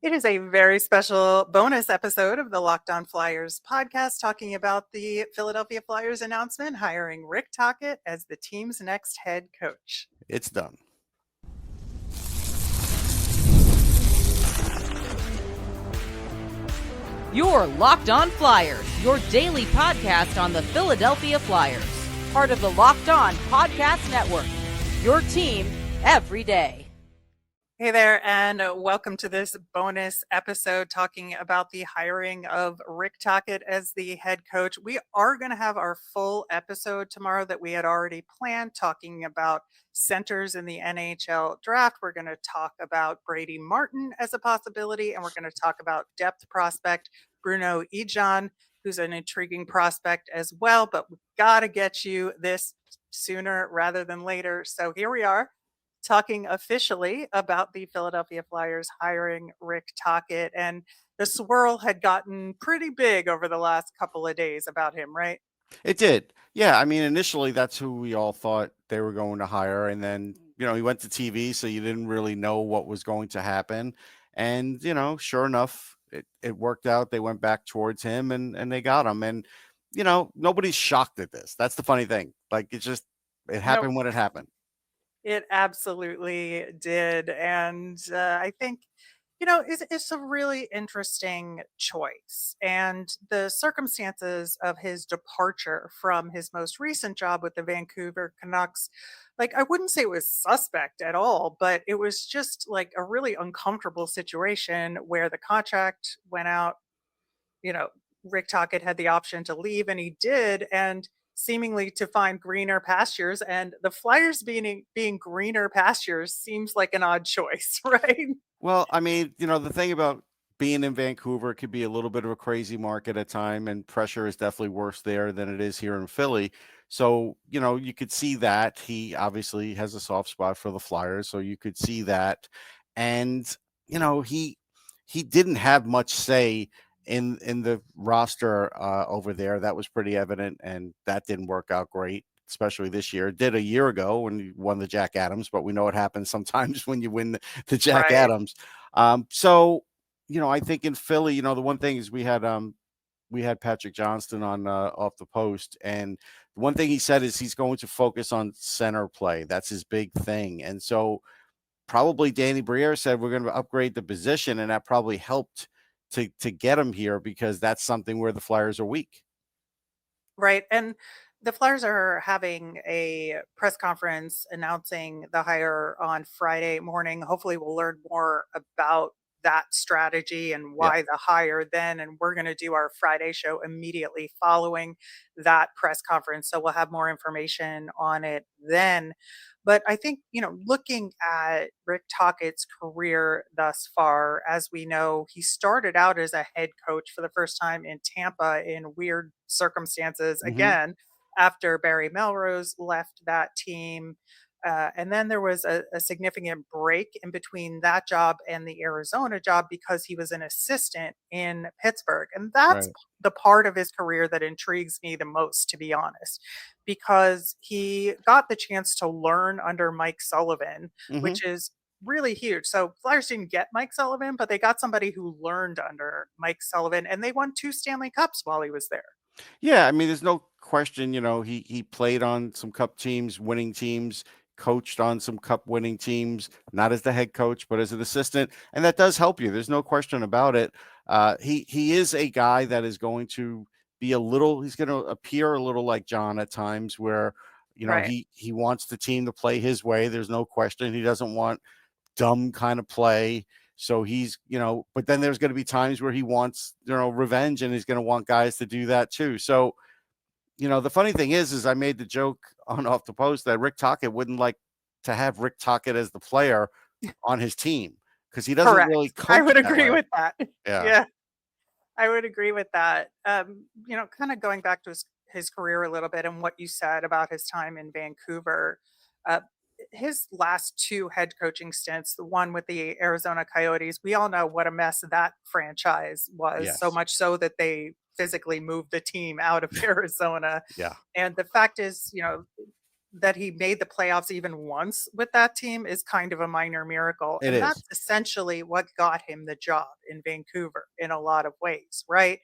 It is a very special bonus episode of the Locked On Flyers podcast talking about the Philadelphia Flyers announcement hiring Rick Tocchet as the team's next head coach. It's done. You're Locked On Flyers, your daily podcast on the Philadelphia Flyers. Part of the Locked On Podcast Network, your team every day. Hey there, and welcome to this bonus episode talking about the hiring of Rick Tocchet as the head coach. We are going to have our full episode tomorrow that we had already planned, talking about centers in the NHL draft. We're going to talk about Brady Martin as a possibility, and we're going to talk about depth prospect Bruno Ejon, who's an intriguing prospect as well. But we've got to get you this sooner rather than later. So here we are, talking officially about the Philadelphia Flyers hiring Rick Tocchet. And the swirl had gotten pretty big over the last couple of days about him, right? It did. Yeah. I mean, initially, that's who we all thought they were going to hire. And then, he went to TV, so you didn't really know what was going to happen. And, sure enough, it worked out. They went back towards him and they got him. And, nobody's shocked at this. That's the funny thing. Like, it happened when it happened. It absolutely did. And I think, it's a really interesting choice. And the circumstances of his departure from his most recent job with the Vancouver Canucks, like, I wouldn't say it was suspect at all, but it was just like a really uncomfortable situation where the contract went out. you know, Rick Tocchet had the option to leave, and he did, and seemingly to find greener pastures. And the Flyers being greener pastures seems like an odd choice, right? Well, I mean, the thing about being in Vancouver, it could be a little bit of a crazy market at time, and pressure is definitely worse there than it is here in Philly. So, you could see that he obviously has a soft spot for the Flyers, so you could see that. And, he didn't have much say in the roster over there. That was pretty evident, and that didn't work out great, especially this year. It did a year ago when he won the Jack Adams, but we know what happens sometimes when you win the Jack Right. Adams. So, I think in Philly, the one thing is we had Patrick Johnston on off the post, and the one thing he said is he's going to focus on center play. That's his big thing. And so probably Danny Briere said we're going to upgrade the position, and that probably helped to get him here, because that's something where the Flyers are weak. Right. And the Flyers are having a press conference announcing the hire on Friday morning. Hopefully, we'll learn more about that strategy and Yeah. why the hire then. And we're going to do our Friday show immediately following that press conference. So we'll have more information on it then. But I think, looking at Rick Tocchet's career thus far, as we know, he started out as a head coach for the first time in Tampa in weird circumstances, Mm-hmm. again, after Barry Melrose left that team. And then there was a significant break in between that job and the Arizona job because he was an assistant in Pittsburgh. And that's Right. the part of his career that intrigues me the most, to be honest, because he got the chance to learn under Mike Sullivan, Mm-hmm. which is really huge. So Flyers didn't get Mike Sullivan, but they got somebody who learned under Mike Sullivan, and they won 2 Stanley Cups while he was there. Yeah, I mean, there's no question. He played on some cup teams, winning teams, coached on some cup winning teams, not as the head coach, but as an assistant, and that does help you. There's no question about it. He is a guy that is going to be a little. He's going to appear a little like John at times, where Right. he wants the team to play his way. There's no question. He doesn't want dumb kind of play. So he's, but then there's going to be times where he wants, revenge, and he's going to want guys to do that too. So, the funny thing is I made the joke on off the post that Rick Tocchet wouldn't like to have Rick Tocchet as the player on his team, because he doesn't Correct. really I coach would that agree way. with that. Yeah. Yeah, I would agree with that. Kind of going back to his career a little bit and what you said about his time in Vancouver. Uh, his last two head coaching stints, the one with the Arizona Coyotes, we all know what a mess that franchise was, so Yes. much so that they physically moved the team out of Arizona. Yeah. And the fact is, that he made the playoffs even once with that team is kind of a minor miracle. It And is. that's essentially what got him the job in Vancouver in a lot of ways, right?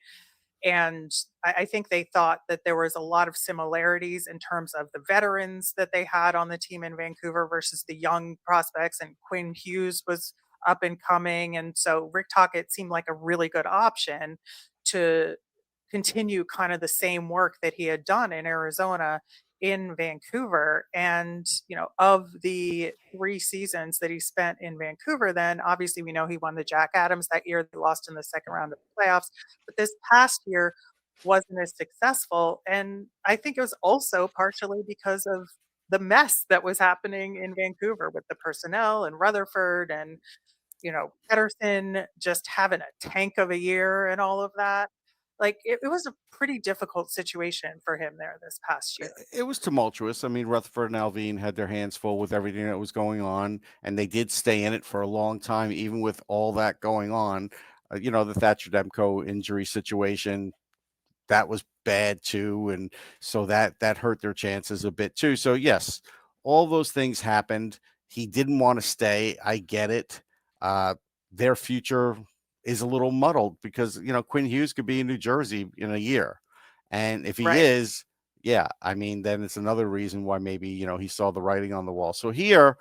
And I think they thought that there was a lot of similarities in terms of the veterans that they had on the team in Vancouver versus the young prospects. And Quinn Hughes was up and coming. And so Rick Tocchet seemed like a really good option to continue kind of the same work that he had done in Arizona in Vancouver. And, of the 3 seasons that he spent in Vancouver, then obviously we know he won the Jack Adams that year. They lost in the second round of the playoffs. But this past year wasn't as successful. And I think it was also partially because of the mess that was happening in Vancouver with the personnel and Rutherford and, Pedersen just having a tank of a year and all of that. Like it was a pretty difficult situation for him there this past year. It was tumultuous. I mean, Rutherford and Alvin had their hands full with everything that was going on, and they did stay in it for a long time, even with all that going on. The Thatcher Demko injury situation, that was bad too, and so that hurt their chances a bit too. So yes, all those things happened. He didn't want to stay. I get it. Uh, their future is a little muddled because Quinn Hughes could be in New Jersey in a year, and if he Right. is, yeah, I mean, then it's another reason why maybe he saw the writing on the wall. So here,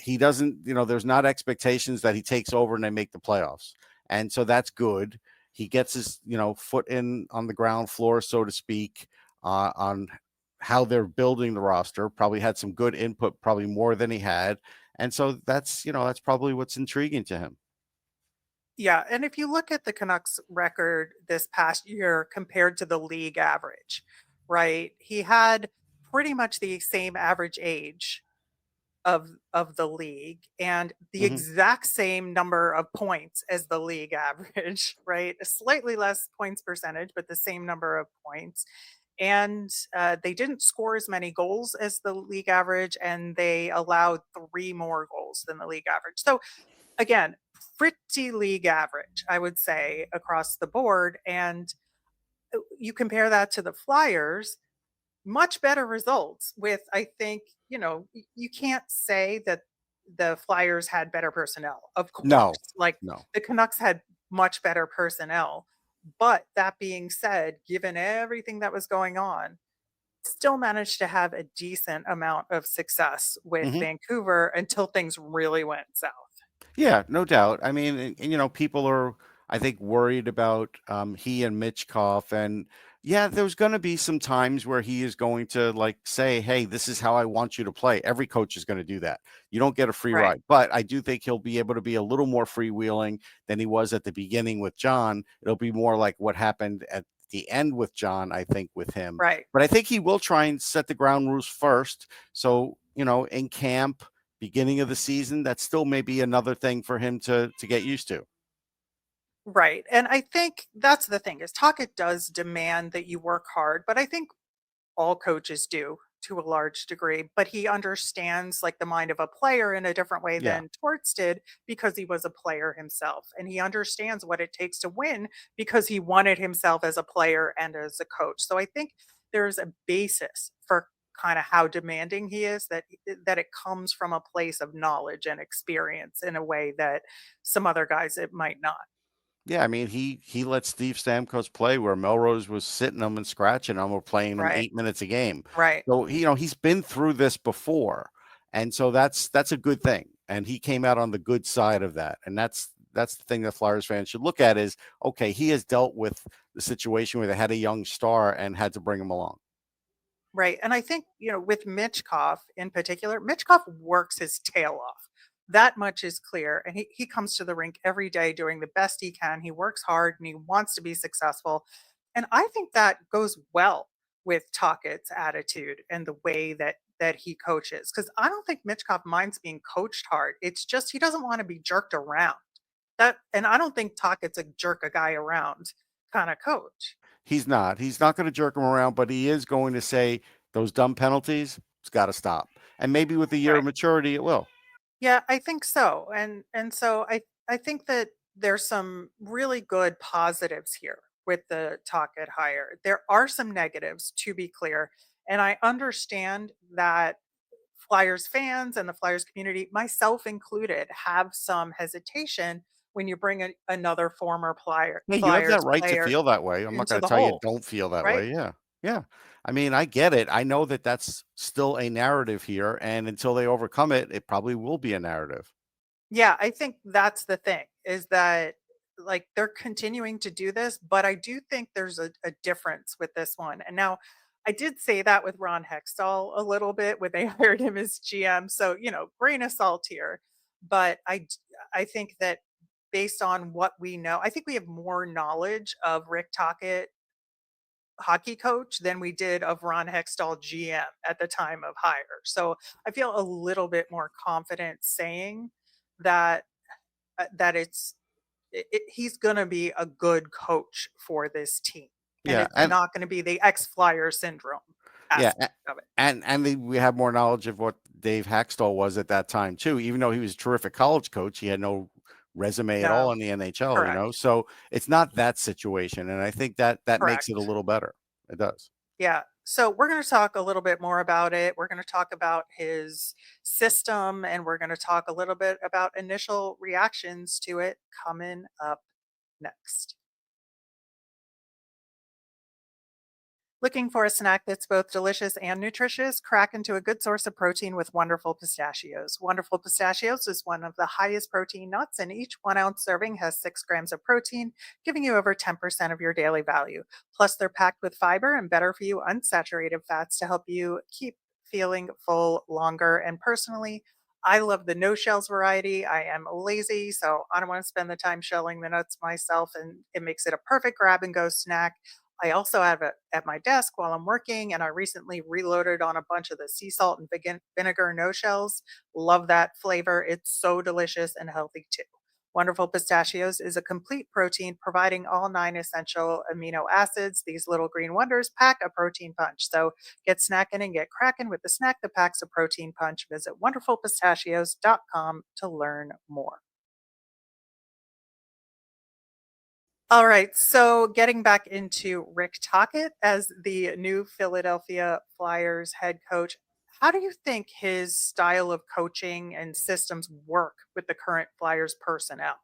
he doesn't. There's not expectations that he takes over and they make the playoffs, and so that's good. He gets his foot in on the ground floor, so to speak, on how they're building the roster. Probably had some good input, probably more than he had, and so that's probably what's intriguing to him. Yeah, and if you look at the Canucks record this past year compared to the league average, right? He had pretty much the same average age of the league and the Hmm. exact same number of points as the league average, right? A slightly less points percentage, but the same number of points. And they didn't score as many goals as the league average, and they allowed 3 more goals than the league average. So again, pretty league average, I would say, across the board. And you compare that to the Flyers, much better results with, I think, you can't say that the Flyers had better personnel. Of course, No, like no. the Canucks had much better personnel. But that being said, given everything that was going on, still managed to have a decent amount of success with Hmm. Vancouver until things really went south. Yeah, no doubt. I mean, and, people are, I think, worried about he and Mitchkov, and yeah, there's going to be some times where he is going to like say, "Hey, this is how I want you to play." Every coach is going to do that. You don't get a free Right. ride, but I do think he'll be able to be a little more freewheeling than he was at the beginning with John. It'll be more like what happened at the end with John, I think, with him. Right. But I think he will try and set the ground rules first. So in camp beginning of the season, that's still maybe another thing for him to get used to. Right. And I think that's the thing is Tocchet does demand that you work hard, but I think all coaches do to a large degree, but he understands like the mind of a player in a different way Yeah. than Torts did because he was a player himself. And he understands what it takes to win because he won it himself as a player and as a coach. So I think there's a basis for kind of how demanding he is that it comes from a place of knowledge and experience in a way that some other guys it might not. Yeah, I mean, he let Steve Stamkos play where Melrose was sitting him and scratching him or playing him Right. 8 minutes a game. Right. So he's been through this before, and so that's a good thing. And he came out on the good side of that, and that's the thing that Flyers fans should look at is okay. He has dealt with the situation where they had a young star and had to bring him along. Right. And I think, with Mitchkov in particular, Mitchkov works his tail off. That much is clear. And he comes to the rink every day doing the best he can. He works hard and he wants to be successful. And I think that goes well with Tocchet's attitude and the way that he coaches. Because I don't think Mitchkov minds being coached hard. It's just he doesn't want to be jerked around. And I don't think Tocchet's a jerk a guy around kind of coach. He's not. He's not going to jerk him around, but he is going to say those dumb penalties, it's got to stop. And maybe with a year Right. of maturity, it will. Yeah, I think so. And so I think that there's some really good positives here with the Talkit hire. There are some negatives to be clear, And I understand that Flyers fans and the Flyers community, myself included, have some hesitation when you bring another former Yeah, you have that Flyers right to player feel that way. I'm not into gonna the tell you whole, don't feel that right? way. Yeah. Yeah. I mean, I get it. I know that that's still a narrative here, and until they overcome it, it probably will be a narrative. Yeah, I think that's the thing is that like they're continuing to do this, but I do think there's a difference with this one. And now I did say that with Ron Hextall a little bit when they hired him as GM. So, grain of salt here. But I think that based on what we know, I think we have more knowledge of Rick Tocchet, hockey coach, than we did of Ron Hextall, GM, at the time of hire. So I feel a little bit more confident saying that he's going to be a good coach for this team, and Yeah, it's and not going to be the ex-flyer syndrome yeah, aspect of it. we have more knowledge of what Dave Haxtell was at that time too. Even though he was a terrific college coach, he had no resume at all No, in the NHL. correct, So it's not that situation, and I think that that makes it a correct. little better. It does. Yeah. So we're going to talk a little bit more about it. We're going to talk about his system, and we're going to talk a little bit about initial reactions to it coming up next. Looking for a snack that's both delicious and nutritious? Crack into a good source of protein with Wonderful Pistachios. Wonderful Pistachios is one of the highest protein nuts, and each 1 ounce serving has 6 grams of protein, giving you over 10% of your daily value. Plus, they're packed with fiber and better for you unsaturated fats to help you keep feeling full longer. And personally, I love the no shells variety. I am lazy, so I don't want to spend the time shelling the nuts myself, and it makes it a perfect grab and go snack. I also have it at my desk while I'm working, and I recently reloaded on a bunch of the sea salt and vinegar no shells. Love that flavor. It's so delicious and healthy too. Wonderful Pistachios is a complete protein providing all 9 essential amino acids. These little green wonders pack a protein punch. So get snacking and get cracking with the snack that packs a protein punch. Visit wonderfulpistachios.com to learn more. All right. So getting back into Rick Tocchet as the new Philadelphia Flyers head coach, how do you think his style of coaching and systems work with the current Flyers personnel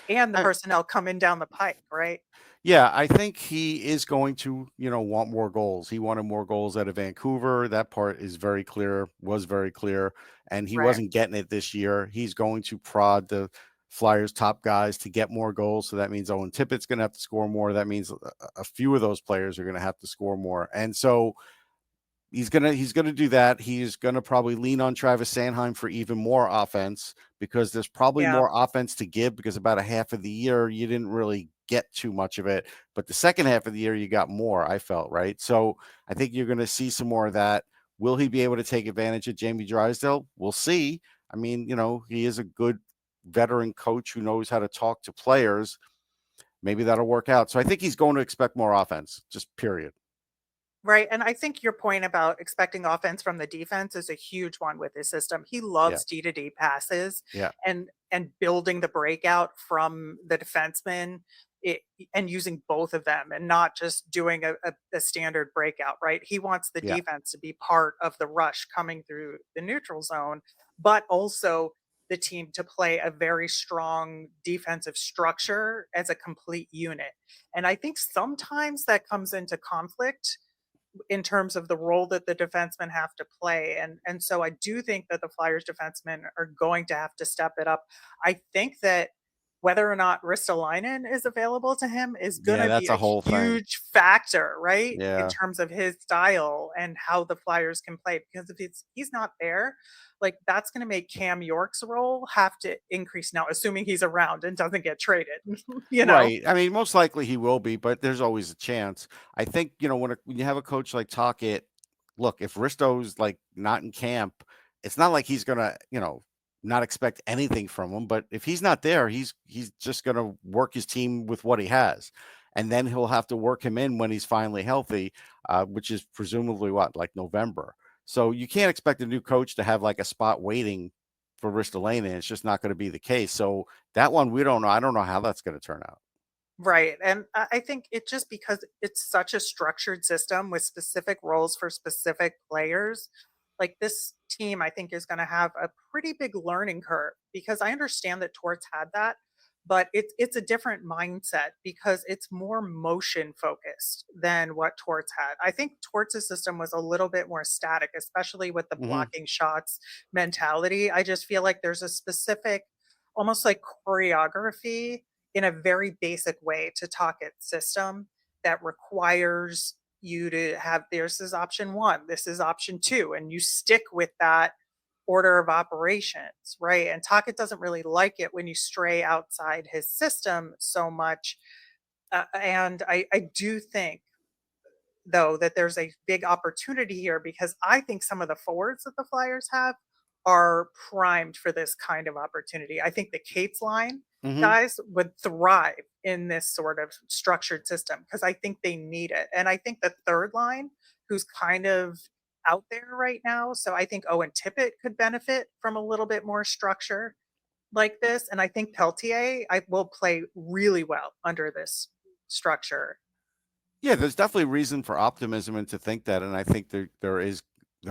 and the personnel coming down the pike, right? Yeah, I think he is going to, want more goals. He wanted more goals out of Vancouver. That part is very clear, was very clear, and he Right. wasn't getting it this year. He's going to prod the Flyers' top guys to get more goals. So that means Owen Tippett's going to have to score more. That means a few of those players are going to have to score more. And so he's gonna do that. He's gonna probably lean on Travis Sanheim for even more offense because there's probably Yeah. more offense to give because about a half of the year you didn't really get too much of it, but the second half of the year you got more. I felt right, so I think you're gonna see some more of that. Will he be able to take advantage of Jamie Drysdale? We'll see. I mean, he is a good veteran coach who knows how to talk to players. Maybe that'll work out. So I think he's going to expect more offense. Just period. Right, and I think your point about expecting offense from the defense is a huge one with his system. He Yeah. loves D-to-D passes Yeah. and building the breakout from the defenseman, it, and using both of them and not just doing a standard breakout, right? He wants the Yeah. defense to be part of the rush coming through the neutral zone, but also the team to play a very strong defensive structure as a complete unit. And I think sometimes that comes into conflict in terms of the role that the defensemen have to play. And so I do think that the Flyers defensemen are going to have to step it up. I think that whether or not Ristolainen is available to him is going Yeah, to be that's a a whole thing. huge factor, right? In Yeah. terms of his style and how the Flyers can play. Because if he's not there, like that's going to make Cam York's role have to increase now, assuming he's around and doesn't get traded, you know? Right. I mean, most likely he will be, but there's always a chance. I think, when you have a coach like Tocchet, look, if Risto's like not in camp, it's not like he's gonna, not expect anything from him. But if he's not there, he's just gonna work his team with what he has. And then he'll have to work him in when he's finally healthy, which is presumably what, like November. So you can't expect a new coach to have like a spot waiting for Ristolainen. It's just not going to be the case. So that one, we don't know. I don't know how that's going to turn out. Right. And I think it just because it's such a structured system with specific roles for specific players, like this team, I think is going to have a pretty big learning curve because I understand that Torts had that, but it's a different mindset because it's more motion focused than what Torts had. I think Torts' system was a little bit more static, especially with the Hmm. blocking shots mentality. I just feel like there's a specific, almost like choreography in a very basic way to Tocchet system that requires you to have this is option one, this is option two, and you stick with that order of operations, right? And Tocchet doesn't really like it when you stray outside his system so much. And I do think though that there's a big opportunity here because I think some of the forwards that the Flyers have are primed for this kind of opportunity. I think the Cates line Hmm. guys would thrive in this sort of structured system because I think they need it. And I think the third line, who's kind of out there right now, so I think Owen Tippett could benefit from a little bit more structure like this. And I think Peltier I will play really well under this structure. Yeah, there's definitely reason for optimism and to think that, and I think there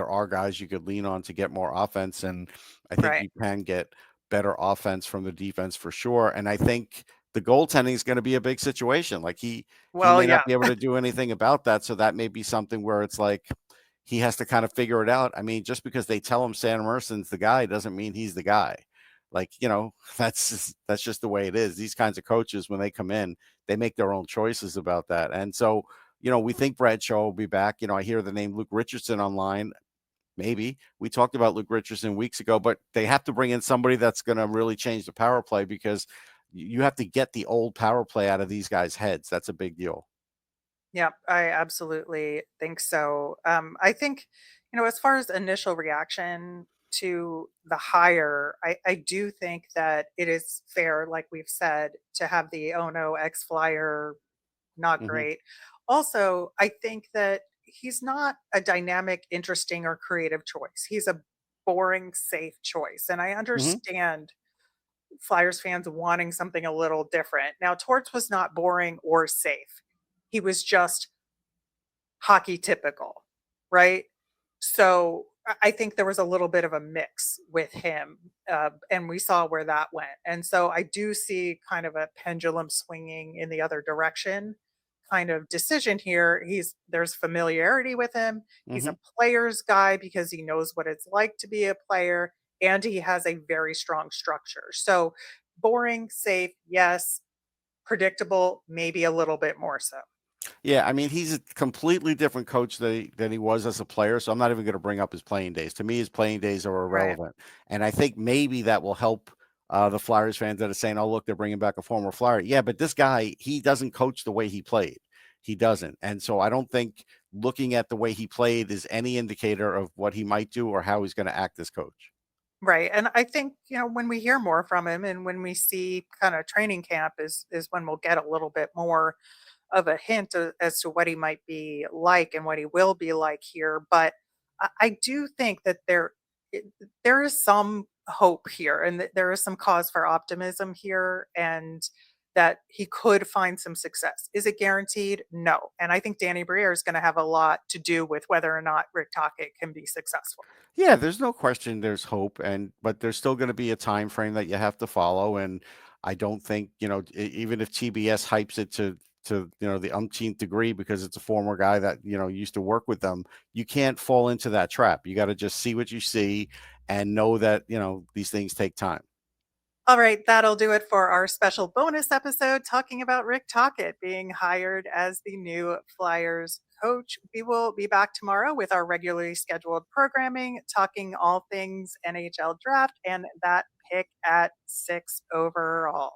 are guys you could lean on to get more offense, and I think Right. you can get better offense from the defense for sure. And I think the goaltending is going to be a big situation. Like he Well, may not yeah. be able to do anything about that, so that may be something where it's like he has to kind of figure it out. I mean, just because they tell him Sam Emerson's the guy doesn't mean he's the guy. Like, that's just the way it is. These kinds of coaches, when they come in, they make their own choices about that. And so, we think Bradshaw will be back. I hear the name Luke Richardson online. Maybe we talked about Luke Richardson weeks ago, but they have to bring in somebody that's going to really change the power play because you have to get the old power play out of these guys' heads. That's a big deal. Yeah, I absolutely think so. I think, as far as initial reaction to the hire, I do think that it is fair, like we've said, to have the oh no, ex flyer, not Hmm. great. Also, I think that he's not a dynamic, interesting, or creative choice. He's a boring, safe choice. And I Hmm. understand Flyers fans wanting something a little different. Now, Torts was not boring or safe. He was just hockey typical, right? So I think there was a little bit of a mix with him, and we saw where that went. And so I do see kind of a pendulum swinging in the other direction kind of decision here. There's familiarity with him. He's Hmm. a player's guy because he knows what it's like to be a player, and he has a very strong structure. So boring, safe, yes. Predictable, maybe a little bit more so. Yeah, I mean, he's a completely different coach than he was as a player. So I'm not even going to bring up his playing days. To me, his playing days are Right. irrelevant, and I think maybe that will help the Flyers fans that are saying, "Oh, look, they're bringing back a former Flyer." Yeah, but this guy, he doesn't coach the way he played. He doesn't, and so I don't think looking at the way he played is any indicator of what he might do or how he's going to act as coach. Right. And I think, when we hear more from him and when we see kind of training camp is when we'll get a little bit more of a hint as to what he might be like and what he will be like here. But I do think that it- there is some hope here and that there is some cause for optimism here and that he could find some success. Is it guaranteed? No. And I think Danny Briere is going to have a lot to do with whether or not Rick Tocchet can be successful. Yeah, there's no question there's hope, but there's still going to be a time frame that you have to follow. And I don't think, even if TBS hypes it to the umpteenth degree because it's a former guy that used to work with them, you can't fall into that trap. You got to just see what you see and know that these things take time. All right, that'll do it for our special bonus episode talking about Rick Tocchet being hired as the new Flyers coach. We will be back tomorrow with our regularly scheduled programming, talking all things NHL draft and that pick at 6 overall.